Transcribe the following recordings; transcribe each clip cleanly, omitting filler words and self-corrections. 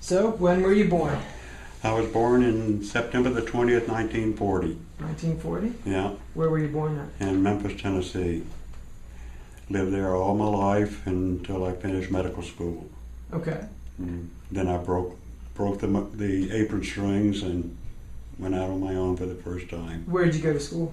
So, when were you born? I was born in September the 20th, 1940. 1940? Yeah, Where were you born at? in Memphis, Tennessee. Lived there all my life until I finished medical school. Okay. Then I broke the apron strings and went out on my own for the first time. Where did you go to school?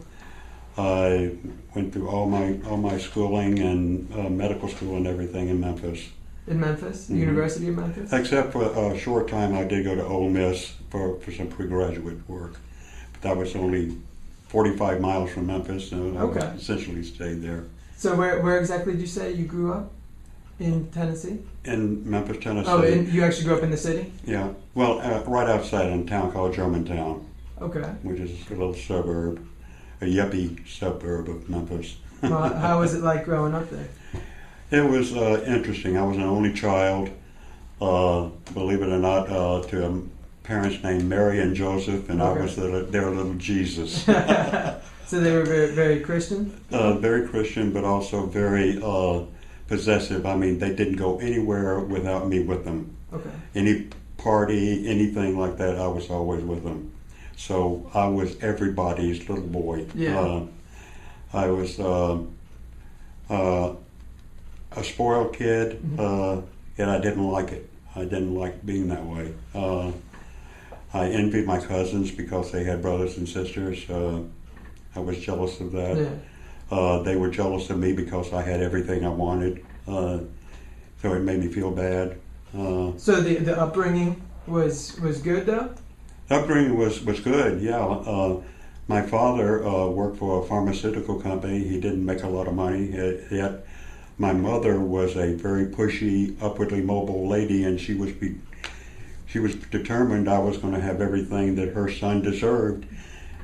I went through all my schooling and medical school and everything in Memphis. In Memphis? The University of Memphis? Except for a short time I did go to Ole Miss for some pre-graduate work. But that was only 45 miles from Memphis, so Okay. I essentially stayed there. So where exactly did you say you grew up? In Tennessee? In Memphis, Tennessee. Oh, you actually grew up in the city? Yeah. Well, right outside in a town called Germantown, Okay. which is a little suburb, a yuppie suburb of Memphis. Well, how was it like growing up there? It was interesting. I was an only child, believe it or not, to parents named Mary and Joseph, and Okay. I was their little Jesus. So they were very, very Christian? Very Christian, but also very possessive. I mean, they didn't go anywhere without me with them. Okay. Any party, anything like that, I was always with them. So I was everybody's little boy. Yeah. I was a spoiled kid, yet I didn't like it. I didn't like being that way. I envied my cousins because they had brothers and sisters. I was jealous of that. Yeah. They were jealous of me because I had everything I wanted. So it made me feel bad. So the upbringing was good though? Upbringing was good, yeah. My father worked for a pharmaceutical company. He didn't make a lot of money, yet my mother was a very pushy, upwardly mobile lady, and she was determined I was going to have everything that her son deserved.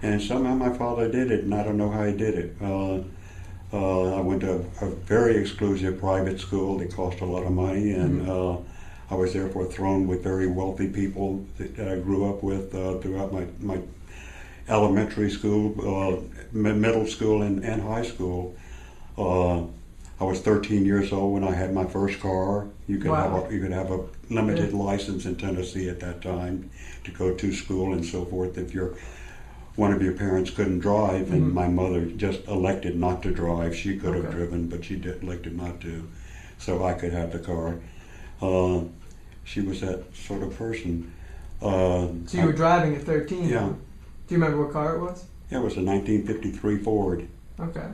And somehow my father did it, and I don't know how he did it. I went to a very exclusive private school that cost a lot of money, and I was therefore thrown with very wealthy people that I grew up with throughout my elementary school, middle school, and high school. I was 13 years old when I had my first car. You could have a limited license in Tennessee at that time to go to school and so forth if one of your parents couldn't drive, and my mother just elected not to drive. She could have driven, but she elected not to, so I could have the car. She was that sort of person. So you were driving at 13? Yeah. Do you remember what car it was? It was a 1953 Ford. Okay.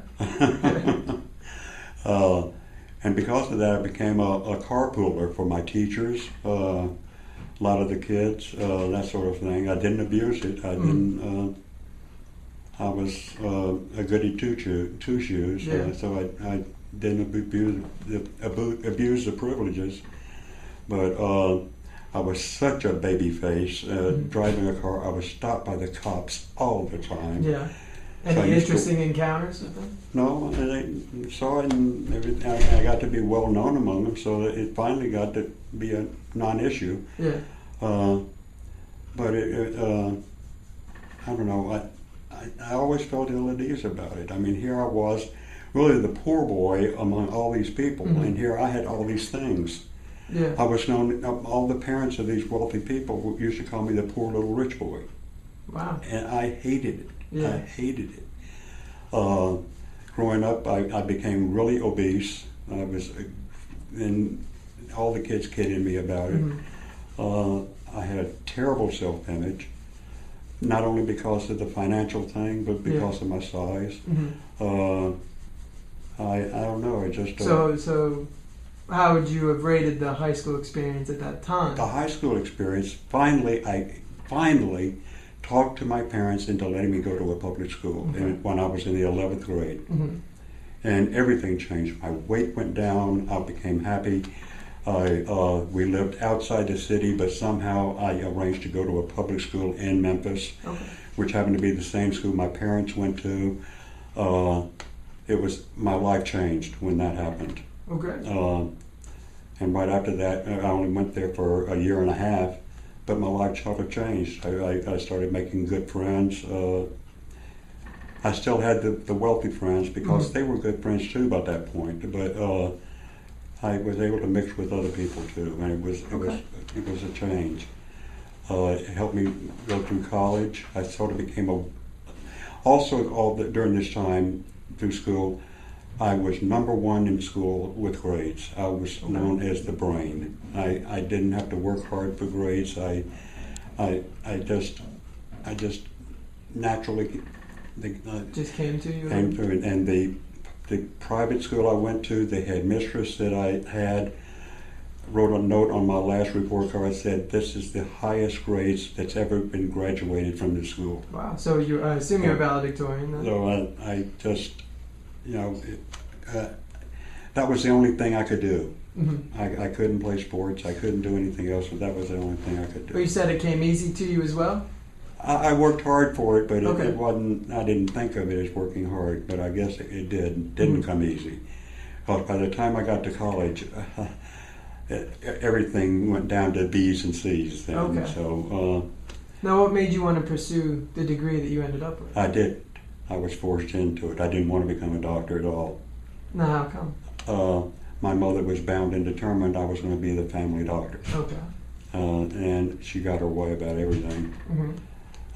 And because of that, I became a carpooler for my teachers, a lot of the kids, that sort of thing. I didn't abuse it. I didn't. I was a goody two shoes, so I didn't abuse the privileges. But I was such a baby face. Driving a car, I was stopped by the cops all the time. Yeah. Any So interesting encounters with them? No, they saw it and everything. I got to be well known among them, so it finally got to be a non-issue. Yeah. But I don't know. I always felt ill at ease about it. I mean, here I was, really the poor boy among all these people, and here I had all these things. Yeah. I was known. All the parents of these wealthy people used to call me the poor little rich boy. Wow. And I hated it. Yeah. I hated it. Growing up, I became really obese. And all the kids kidded me about it. I had a terrible self-image, not only because of the financial thing, but because of my size. I don't know. It just So how would you have rated the high school experience at that time? the high school experience. I finally talked to my parents into letting me go to a public school when I was in the 11th grade. And everything changed. My weight went down. I became happy. We lived outside the city, but somehow I arranged to go to a public school in Memphis, which happened to be the same school my parents went to. My life changed when that happened. Okay. And right after that, I only went there for a year and a half, but my life sort of changed. I started making good friends. I still had the wealthy friends because they were good friends too by that point. But I was able to mix with other people too, and it was a change. It helped me go through college. I sort of became during this time through school, I was #1 in school with grades. I was known as the brain. I didn't have to work hard for grades. I just naturally just came to you. Came to it, and the private school I went to, the headmistress that I had wrote a note on my last report card, said this is the highest grades that's ever been graduated from the school. Wow. So I assume you're a valedictorian then? So I just, that was the only thing I could do. Mm-hmm. I couldn't play sports. I couldn't do anything else, but that was the only thing I could do. But you said it came easy to you as well? I worked hard for it, but Okay. it wasn't. I didn't think of it as working hard, but I guess it didn't Mm-hmm. come easy. Because by the time I got to college, everything went down to B's and C's. Then. Okay. So Now, what made you want to pursue the degree that you ended up with? I did. I was forced into it. I didn't want to become a doctor at all. Now, how come? My mother was bound and determined I was going to be the family doctor. Okay. And she got her way about everything. Mm-hmm.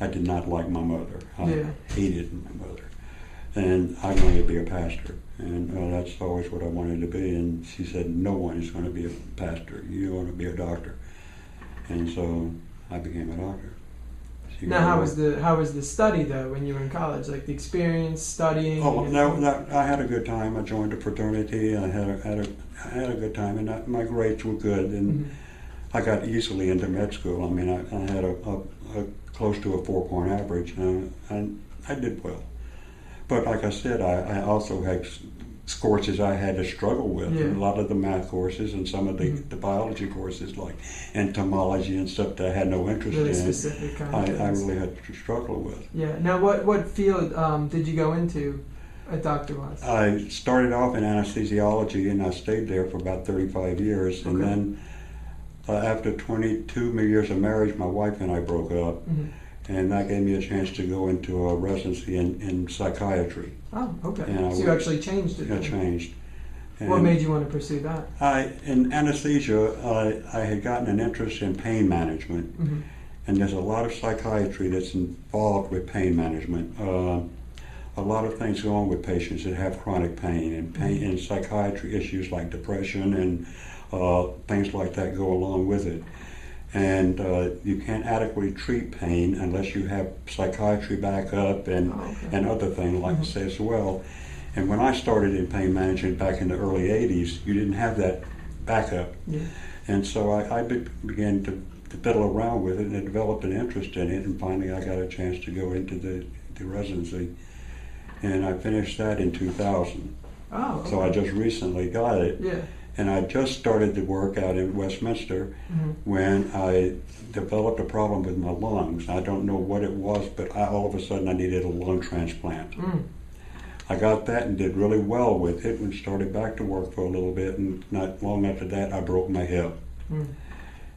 I did not like my mother. I Yeah. hated my mother. And I wanted to be a pastor. And that's always what I wanted to be. And she said, no one is going to be a pastor. You want to be a doctor. And so I became a doctor. Now, how was the study though when you were in college? Like the experience studying? Oh no, I had a good time. I joined a fraternity. I had a good time, and my grades were good, and Mm-hmm. I got easily into med school. I mean, I had a close to a 4-point average, and I did well. But like I said, I also had courses I had to struggle with. Yeah. A lot of the math courses and some of the biology courses, like entomology and stuff that I had no interest Really in. specific kind of I things. really had to struggle with. Yeah. Now, what field did you go into doctor-wise? I started off in anesthesiology, and I stayed there for about 35 years. And Okay. then after 22 years of marriage, my wife and I broke up. Mm-hmm. And that gave me a chance to go into a residency in psychiatry. Oh, okay. And So you actually changed it. I then. changed. And What made you want to pursue that? in anesthesia, I had gotten an interest in pain management. Mm-hmm. And there's a lot of psychiatry that's involved with pain management. A lot of things go on with patients that have chronic pain, and psychiatry issues like depression and things like that go along with it. And you can't adequately treat pain unless you have psychiatry backup and other things like this as well. And when I started in pain management back in the early 80s, you didn't have that backup. Yeah. And so I began to fiddle around with it, and I developed an interest in it, and finally I got a chance to go into the residency. And I finished that in 2000. Oh. Okay. So I just recently got it. Yeah. And I just started to work out in Westminster Mm-hmm. when I developed a problem with my lungs. I don't know what it was, but all of a sudden I needed a lung transplant. Mm. I got that and did really well with it and started back to work for a little bit, and not long after that I broke my hip. Mm.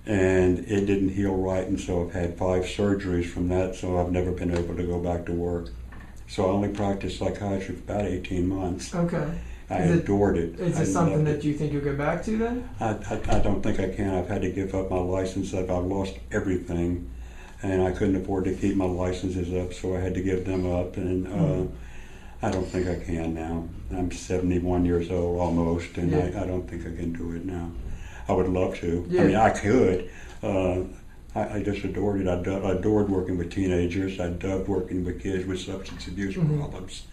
And it didn't heal right, and so I've had 5 surgeries from that, so I've never been able to go back to work. So I only practiced psychiatry for about 18 months. Okay. I Is it- adored it. Is I this something loved it. that you think you'll go back to then? I don't think I can. I've had to give up my license. I've lost everything, and I couldn't afford to keep my licenses up, so I had to give them up. And I don't think I can now. I'm 71 years old almost, and Yeah. I don't think I can do it now. I would love to. Yeah. I mean, I could. I just adored it. I adored working with teenagers. I loved working with kids with substance abuse problems.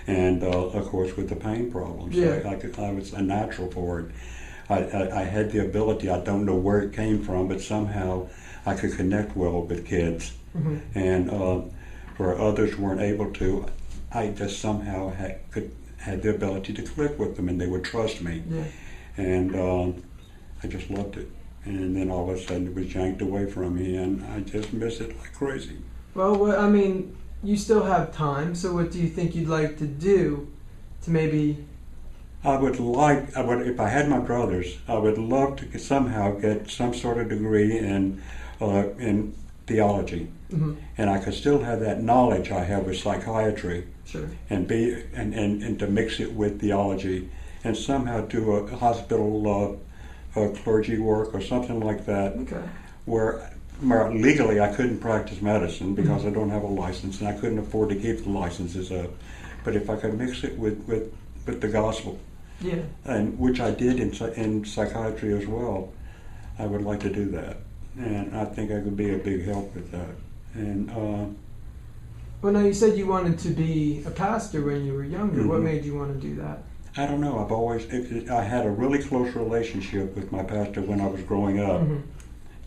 And of course with the pain problems. Yeah. I was a natural for it. I had the ability, I don't know where it came from, but somehow I could connect well with kids. Mm-hmm. And where others weren't able to, I just somehow had the ability to click with them, and they would trust me. Yeah. And I just loved it. And then all of a sudden it was yanked away from me, and I just miss it like crazy. Well, I mean, you still have time, so what do you think you'd like to do to maybe... if I had my brothers, I would love to somehow get some sort of degree in theology. Mm-hmm. And I could still have that knowledge I have with psychiatry, Sure. and to mix it with theology, and somehow do a hospital clergy work or something like that, Okay. where legally I couldn't practice medicine because I don't have a license, and I couldn't afford to keep the licenses up. But if I could mix it with the gospel, Yeah. and which I did in psychiatry as well, I would like to do that, and I think I could be a big help with that. And Well, now you said you wanted to be a pastor when you were younger. What Mhm. made you want to do that? I don't know. I had a really close relationship with my pastor when I was growing up, Mhm.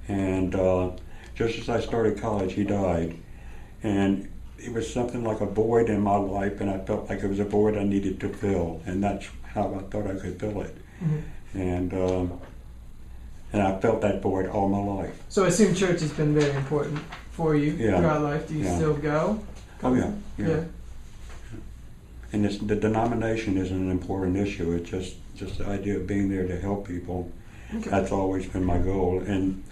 and just as I started college, he died, and it was something like a void in my life, and I felt like it was a void I needed to fill, and that's how I thought I could fill it, Mhm. and I felt that void all my life. So I assume church has been very important for you Yeah. throughout life. Do you Yeah. still go? Oh yeah, yeah. Yeah. And the denomination isn't an important issue. It's just the idea of being there to help people. Okay. That's always been my goal. And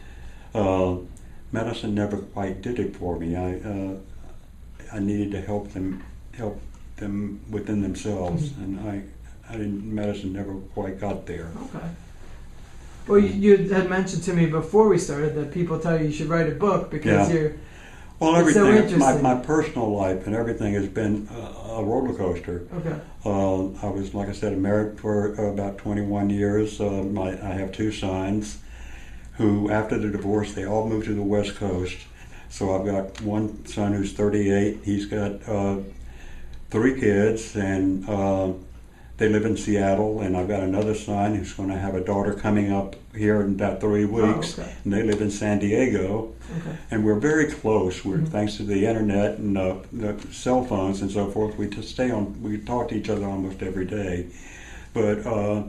medicine never quite did it for me. I needed to help them within themselves, Mhm. and I didn't. Medicine never quite got there. Okay. Well, you had mentioned to me before we started that people tell you should write a book because Yeah. you're. Well, It's so everything, interesting. my personal life and everything has been a roller coaster. Okay. I was, like I said, married for about 21 years. I have two sons who, after the divorce, they all moved to the West Coast. So I've got one son who's 38. He's got 3 kids, and they live in Seattle. And I've got another son who's going to have a daughter coming up here in about 3 weeks. Oh, okay. And they live in San Diego. Okay. And we're very close. We're Mhm. thanks to the internet and the cell phones and so forth. We just stay on. We talk to each other almost every day. But I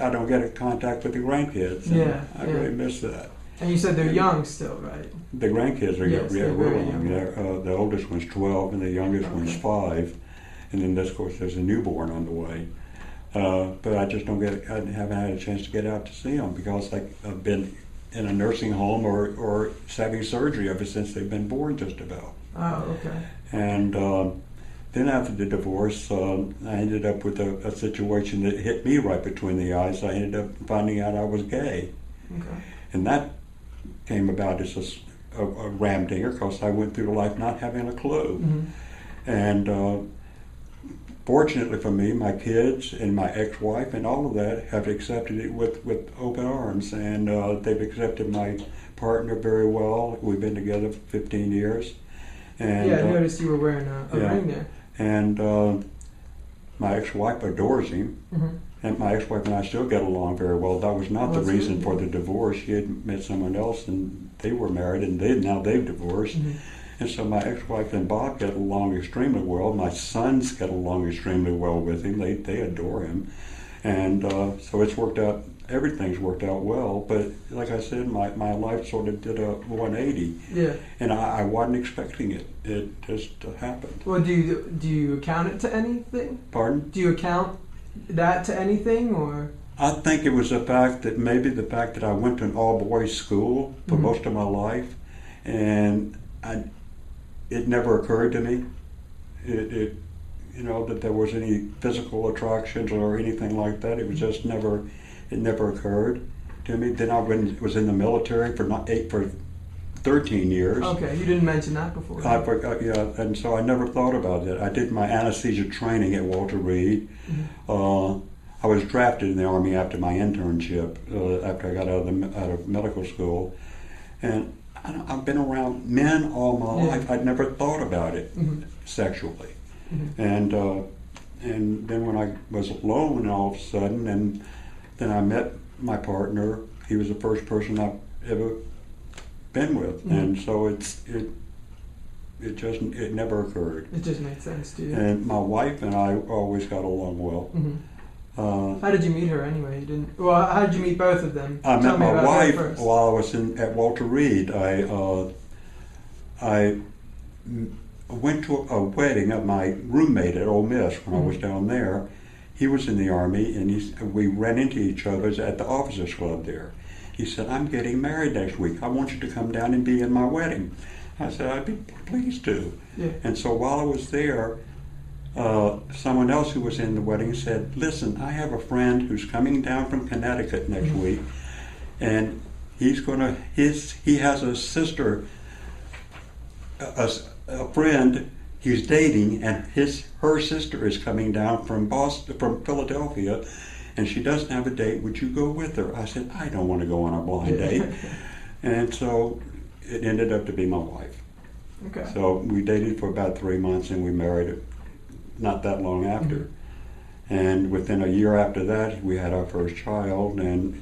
don't get in contact with the grandkids. And Yeah, I yeah. really miss that. And you said they're young still, right? The grandkids are Yes, they're real very young. young. The oldest one's 12 and the youngest one's Okay. 5. And then, of course, there's a newborn on the way. But I just don't get. I haven't had a chance to get out to see them because I've been in a nursing home or having surgery ever since they've been born, just about. Oh, okay. And then after the divorce, I ended up with a situation that hit me right between the eyes. I ended up finding out I was gay, Okay. and that came about as a ramdinger because I went through life not having a clue. Mhm. And fortunately for me, my kids and my ex-wife and all of that have accepted it with open arms, and they've accepted my partner very well. We've been together for 15 years. And, Yeah, I noticed you were wearing a yeah. ring there. And my ex-wife adores him, Mm-hmm. and my ex-wife and I still get along very well. That was not Oh, the that's reason good. for the divorce. She had met someone else, and they were married, and now they've divorced. Mm-hmm. And so my ex-wife and Bob get along extremely well. My sons get along extremely well with him. They adore him. And so it's worked out, everything's worked out well. But like I said, my life sort of did a 180. Yeah. And I wasn't expecting it. It just happened. Well, do you account it to anything? Pardon? Do you account that to anything, or? I think it was the fact that I went to an all-boys school for Mhm. most of my life. And it never occurred to me. That there was any physical attractions or anything like that. It was just it never occurred to me. Then I was in the military for 13 years. Okay, you didn't mention that before. I forgot, yeah, and so I never thought about that. I did my anesthesia training at Walter Reed. Mhm. I was drafted in the Army after my internship, after I got out of medical school. And I've been around men all my Yeah. life. I'd never thought about it Mhm. sexually. Mhm. And then when I was alone all of a sudden, and then I met my partner. He was the first person I've ever been with, Mhm. and so it never occurred. It just made sense to you. And my wife and I always got along well. Mhm. How did you meet her anyway? You didn't. Well, how did you meet both of them? I Tell met me my about her wife first. while I was at Walter Reed. I went to a wedding of my roommate at Ole Miss when I was down there. He was in the Army, and we ran into each other at the officers club there. He said, "I'm getting married next week. I want you to come down and be in my wedding." I said, "I'd be pleased to." Yeah. And so while I was there, someone else who was in the wedding said, "Listen, I have a friend who's coming down from Connecticut next week, and he has a sister, a friend he's dating, and her sister is coming down from Philadelphia, and she doesn't have a date. Would you go with her?" I said, "I don't want to go on a blind date," and so it ended up to be my wife. Okay. So we dated for about 3 months, and we married not that long after. And within a year after that, we had our first child, and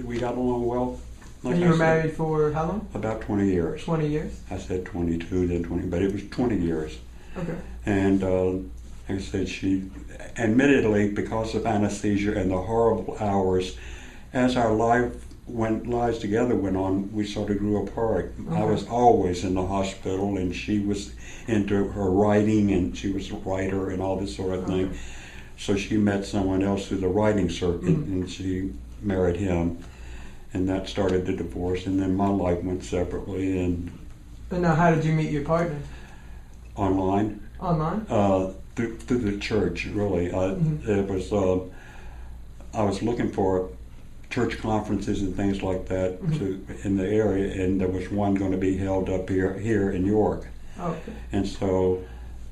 we got along well. Like and you were married for how long? About 20 years. 20 years? I said 22, then 20, but it was 20 years. Okay. And like I said, she, admittedly, because of anesthesia and the horrible hours, as our lives together went on, we sort of grew apart. Okay. I was always in the hospital, and she was into her writing, and she was a writer and all this sort of thing. So she met someone else through the writing circuit, and she married him, and that started the divorce. And then my life went separately. And now, how did you meet your partner? Online. Online? Through the church, really. It was. I was looking for church conferences and things like that in the area, and there was one going to be held up here in York. Okay. And so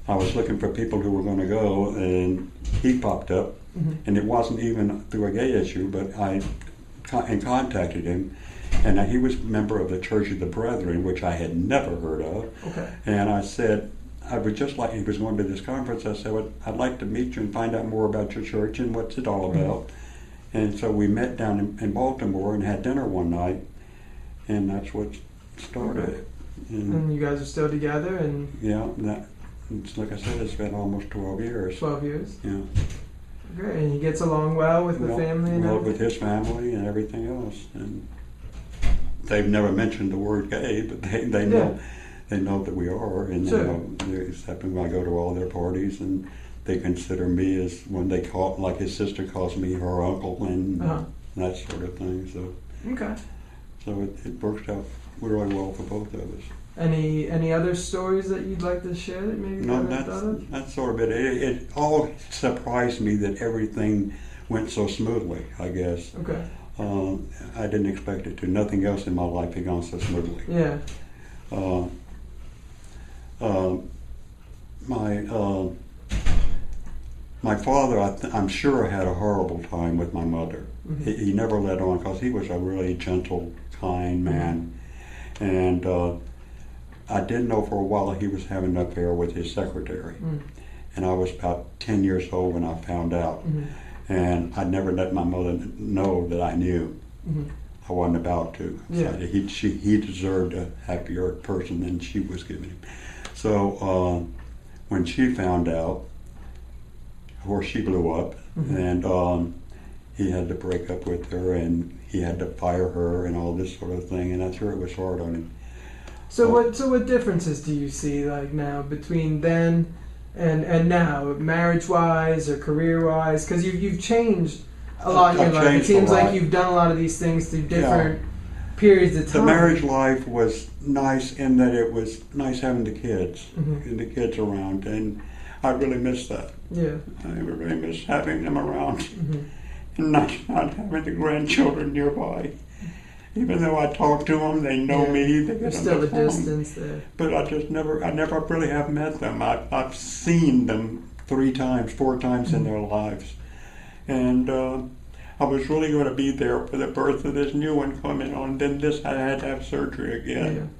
I was looking for people who were going to go, and he popped up, and it wasn't even through a gay issue, but I contacted him, and he was a member of the Church of the Brethren, which I had never heard of. Okay. And I said, I would just like, he was going to this conference, I said, well, I'd like to meet you and find out more about your church and what's it all about. And so we met down in Baltimore and had dinner one night, and that's what started it. And you guys are still together? And yeah, it's like I said, it's been almost 12 years. 12 years? Yeah. Great. And he gets along well with the family and everything? With his family and everything else. And they've never mentioned the word gay, but they know they know that we are, and except when I go to all their parties, and they consider me as when they call, like his sister calls me her uncle, and that sort of thing. So it works out really well for both of us. Any other stories that you'd like to share that maybe you haven't thought of? That's sort of it. It all surprised me that everything went so smoothly, I guess. Okay. I didn't expect it to. Nothing else in my life had gone so smoothly. Yeah. My father, I'm sure, had a horrible time with my mother. He never let on, because he was a really gentle, kind man. And I did know for a while he was having an affair with his secretary. And I was about 10 years old when I found out. And I never let my mother know that I knew. I wasn't about to. Yeah. So he deserved a happier person than she was giving him. So when she found out, of course she blew up, and he had to break up with her, and he had to fire her and all this sort of thing, and I'm sure it was hard on him. So what differences do you see like now between then and now, marriage-wise or career-wise? Because you've changed a lot in your life. It seems like you've done a lot of these things through different periods of time. The marriage life was nice in that it was nice having the kids and the kids around, and I really miss that. Yeah. I really miss having them around and not having the grandchildren nearby. Even though I talk to them, they know me. They There's still a distance there. But I never really have met them. I've seen them 3 times, 4 times in their lives. And I was really going to be there for the birth of this new one coming on. Then I had to have surgery again.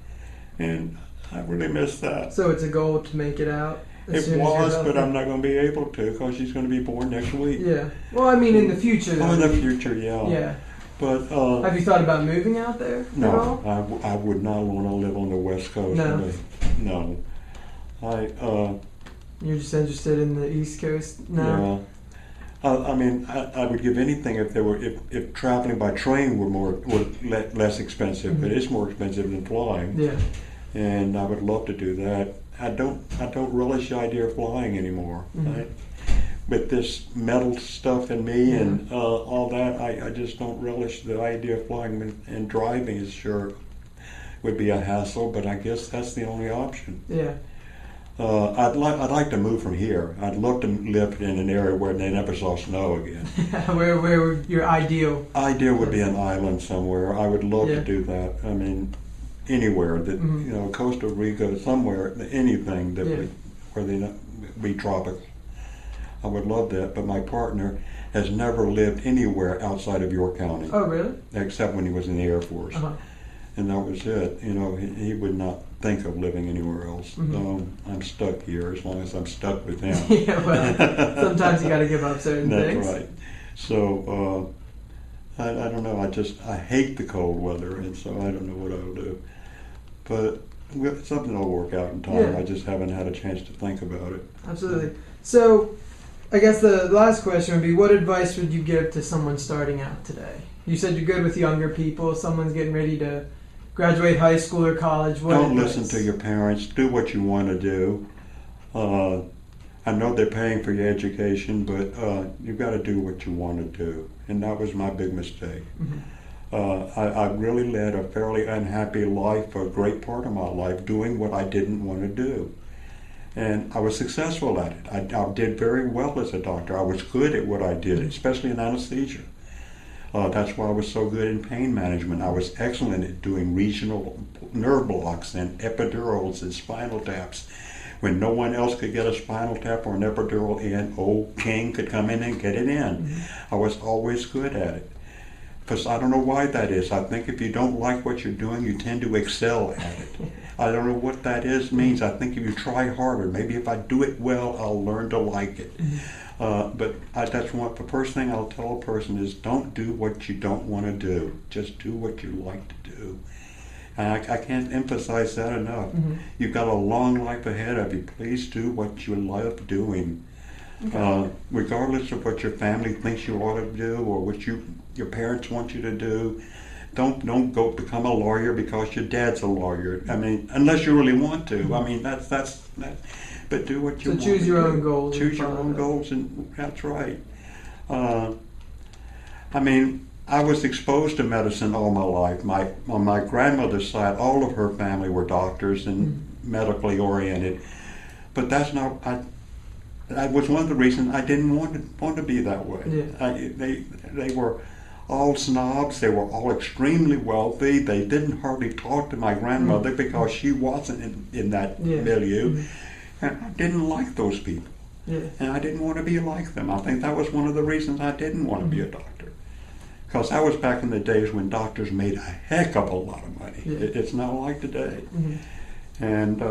Yeah. And I really miss that. So it's a goal to make it out? It was, but I'm not going to be able to, because she's going to be born next week. Yeah. Well, I mean, in the future. Oh, in the future, yeah. Yeah. But have you thought about moving out there? No, I would not want to live on the West Coast. No. No. You're just interested in the East Coast now? Yeah. I mean, I would give anything if traveling by train were less expensive, but it's more expensive than flying. Yeah. And I would love to do that. I don't relish the idea of flying anymore. Right? With this metal stuff in me and all that, I just don't relish the idea of flying. And driving is sure would be a hassle, but I guess that's the only option. Yeah. I'd like to move from here. I'd love to live in an area where they never saw snow again. where your ideal? Ideal would be an island somewhere. I would love to do that. I mean, anywhere that Costa Rica, somewhere, anything that where they be tropical. I would love that. But my partner has never lived anywhere outside of York County. Oh, really? Except when he was in the Air Force. And that was it. He would not think of living anywhere else. I'm stuck here as long as I'm stuck with him. Yeah, well, sometimes you got to give up certain things. That's right. So I don't know. I hate the cold weather, and so I don't know what I'll do. But something will work out in time. Yeah. I just haven't had a chance to think about it. Absolutely. So, I guess the last question would be, what advice would you give to someone starting out today? You said you're good with younger people. Someone's getting ready to graduate high school or college. Don't listen to your parents. Do what you want to do. I know they're paying for your education, but you've got to do what you want to do. And that was my big mistake. I really led a fairly unhappy life for a great part of my life doing what I didn't want to do. And I was successful at it. I did very well as a doctor. I was good at what I did, especially in anesthesia. That's why I was so good in pain management. I was excellent at doing regional nerve blocks and epidurals and spinal taps. When no one else could get a spinal tap or an epidural in, old King could come in and get it in. I was always good at it. Because I don't know why that is. I think if you don't like what you're doing, you tend to excel at it. I don't know what that means. I think if you try harder, maybe if I do it well, I'll learn to like it. But that's the first thing I'll tell a person is don't do what you don't want to do. Just do what you like to do. And I can't emphasize that enough. You've got a long life ahead of you. Please do what you love doing. Regardless of what your family thinks you ought to do or what your parents want you to do. Don't go become a lawyer because your dad's a lawyer. I mean, unless you really want to. I mean, that's but do what you want. So choose your own goals. Choose your own goals, and that's right. I mean, I was exposed to medicine all my life. On my grandmother's side, all of her family were doctors and medically oriented. But that's not. That was one of the reasons I didn't want to be that way. They were all snobs. They were all extremely wealthy. They didn't hardly talk to my grandmother because she wasn't in that milieu. And I didn't like those people. And I didn't want to be like them. I think that was one of the reasons I didn't want to be a doctor. Because that was back in the days when doctors made a heck of a lot of money. It's not like today. And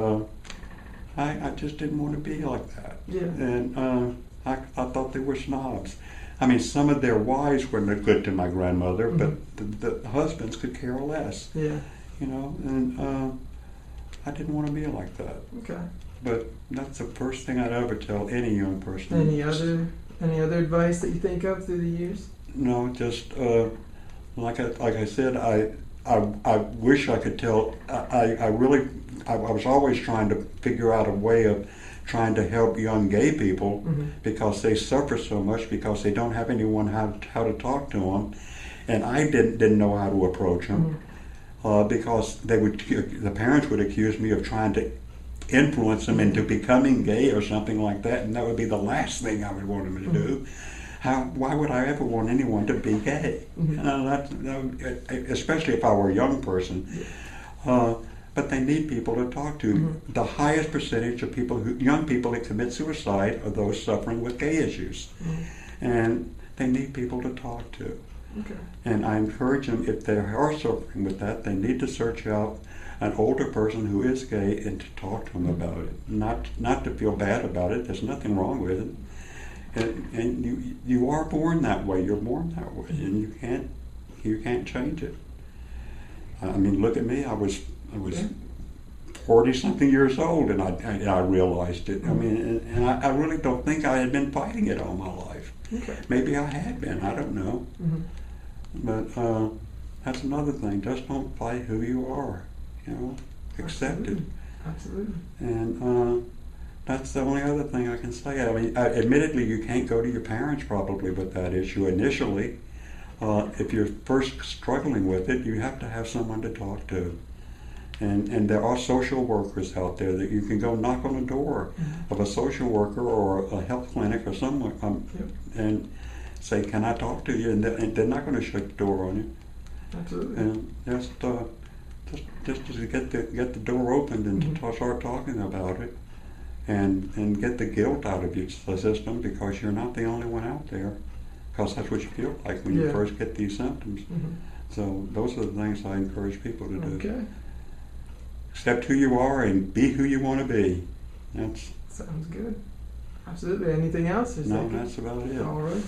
I just didn't want to be like that. And I thought they were snobs. I mean, some of their wives were good to my grandmother, but the husbands could care less. And I didn't want to be like that. Okay. But that's the first thing I'd ever tell any young person. Any other advice that you think of through the years? No, just like I said, I wish I could tell. I was always trying to figure out a way of trying to help young gay people because they suffer so much because they don't have anyone how to talk to them, and I didn't know how to approach them because the parents would accuse me of trying to influence them into becoming gay or something like that, and that would be the last thing I would want them to do. Why would I ever want anyone to be gay? Especially if I were a young person. But they need people to talk to. The highest percentage of young people that commit suicide are those suffering with gay issues. And they need people to talk to. Okay. And I encourage them, if they are suffering with that, they need to search out an older person who is gay and to talk to them about it. Not to feel bad about it. There's nothing wrong with it. And you are born that way. You're born that way, and you can't change it. I mean, look at me. I was 40-something years old, and I realized it. I mean, and I really don't think I had been fighting it all my life. Okay. Maybe I had been. I don't know. But that's another thing. Just don't fight who you are. Accept it. Absolutely. And that's the only other thing I can say. I mean, admittedly, you can't go to your parents probably with that issue initially. If you're first struggling with it, you have to have someone to talk to. And there are social workers out there that you can go knock on the door of a social worker or a health clinic or someone and say, "Can I talk to you?" And they're not going to shut the door on you. Absolutely. And just to get the door opened and to start talking about it, and get the guilt out of your system, because you're not the only one out there. Because that's what you feel like when you first get these symptoms. So those are the things I encourage people to do. Okay. Accept who you are and be who you want to be. Sounds good. Absolutely. Anything else? No, that's about it. All right.